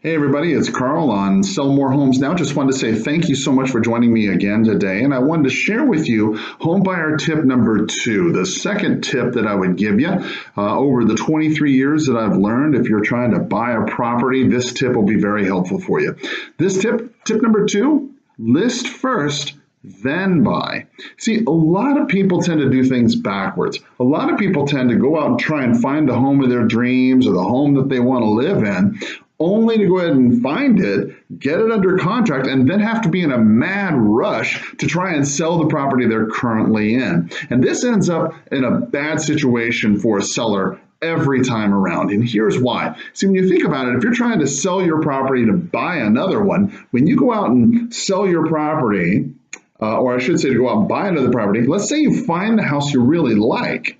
Hey everybody, it's Carl on Sell More Homes Now. Just wanted to say thank you so much for joining me again today. And I wanted to share with you home buyer tip number 2, the second tip that I would give you. Over the 23 years that I've learned, if you're trying to buy a property, this tip will be very helpful for you. This tip number 2, list first, then buy. See, a lot of people tend to do things backwards. A lot of people tend to go out and try and find the home of their dreams or the home that they want to live in, only to go ahead and find it, get it under contract, and then have to be in a mad rush to try and sell the property they're currently in. And this ends up in a bad situation for a seller every time around. And here's why. See, when you think about it, if you're trying to sell your property to buy another one, when you go out and sell your property, or I should say to go out and buy another property, let's say you find the house you really like.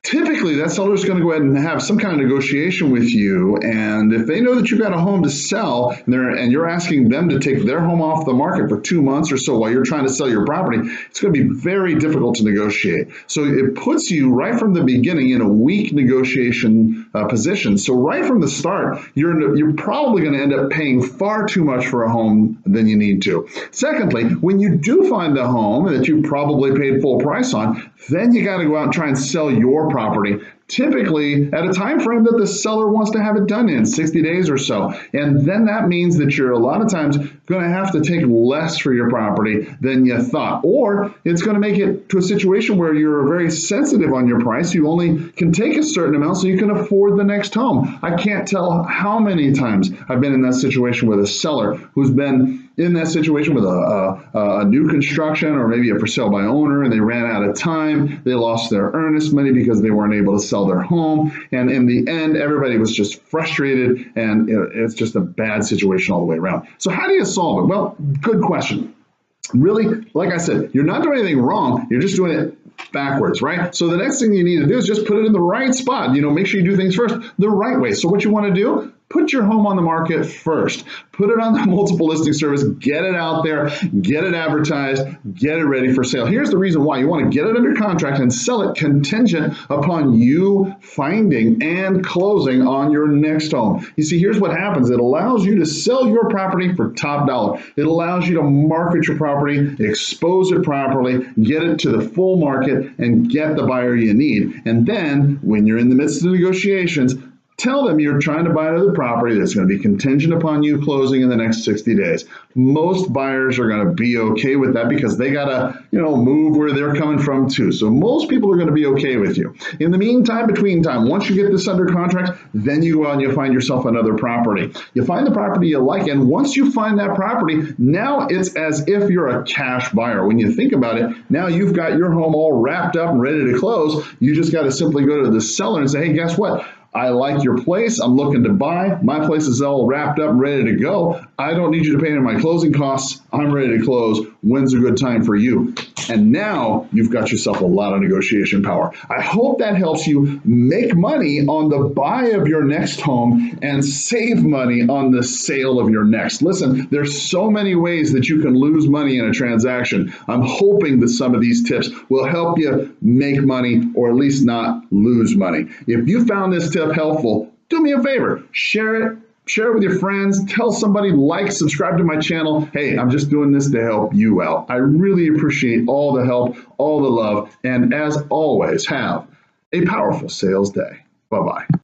Typically, that seller is going to go ahead and have some kind of negotiation with you, and if they know that you've got a home to sell and you're asking them to take their home off the market for 2 months or so while you're trying to sell your property, it's going to be very difficult to negotiate. So it puts you right from the beginning in a weak negotiation position. So right from the start, you're probably going to end up paying far too much for a home than you need to. Secondly, when you do find the home that you probably paid full price on, then you got to go out and try and sell your property, typically at a time frame that the seller wants to have it done in 60 days or so. And then that means that you're a lot of times going to have to take less for your property than you thought, or it's going to make it to a situation where you're very sensitive on your price. You only can take a certain amount so you can afford the next home. I can't tell how many times I've been in that situation with a seller who's been in that situation with a new construction or maybe a for sale by owner, and they ran out of time. They lost their earnest money because they weren't able to sell their home. And in the end, everybody was just frustrated, and it's just a bad situation all the way around. So how do you solve it? Well, good question. Really, like I said, you're not doing anything wrong. You're just doing it backwards, right? So the next thing you need to do is just put it in the right spot. Make sure you do things first the right way. So what you want to do, put your home on the market first. Put it on the multiple listing service, get it out there, get it advertised, get it ready for sale. Here's the reason why. You want to get it under contract and sell it contingent upon you finding and closing on your next home. You see, here's what happens. It allows you to sell your property for top dollar. It allows you to market your property, expose it properly, get it to the full market, and get the buyer you need. And then when you're in the midst of negotiations, tell them you're trying to buy another property that's going to be contingent upon you closing in the next 60 days. Most buyers are going to be okay with that because they got to, move where they're coming from too. So most people are going to be okay with you. In the meantime, between time, once you get this under contract, then you go out and you find yourself another property. You find the property you like, and once you find that property, now it's as if you're a cash buyer. When you think about it, now you've got your home all wrapped up and ready to close. You just got to simply go to the seller and say, hey, guess what? I like your place. I'm looking to buy. My place is all wrapped up and ready to go. I don't need you to pay any of my closing costs. I'm ready to close. When's a good time for you? And now you've got yourself a lot of negotiation power. I hope that helps you make money on the buy of your next home and save money on the sale of your next. Listen, there's so many ways that you can lose money in a transaction. I'm hoping that some of these tips will help you make money or at least not lose money. If you found this tip helpful, do me a favor, share it with your friends, tell somebody, subscribe to my channel. Hey, I'm just doing this to help you out. I really appreciate all the help, all the love, and as always, have a powerful sales day. Bye-bye.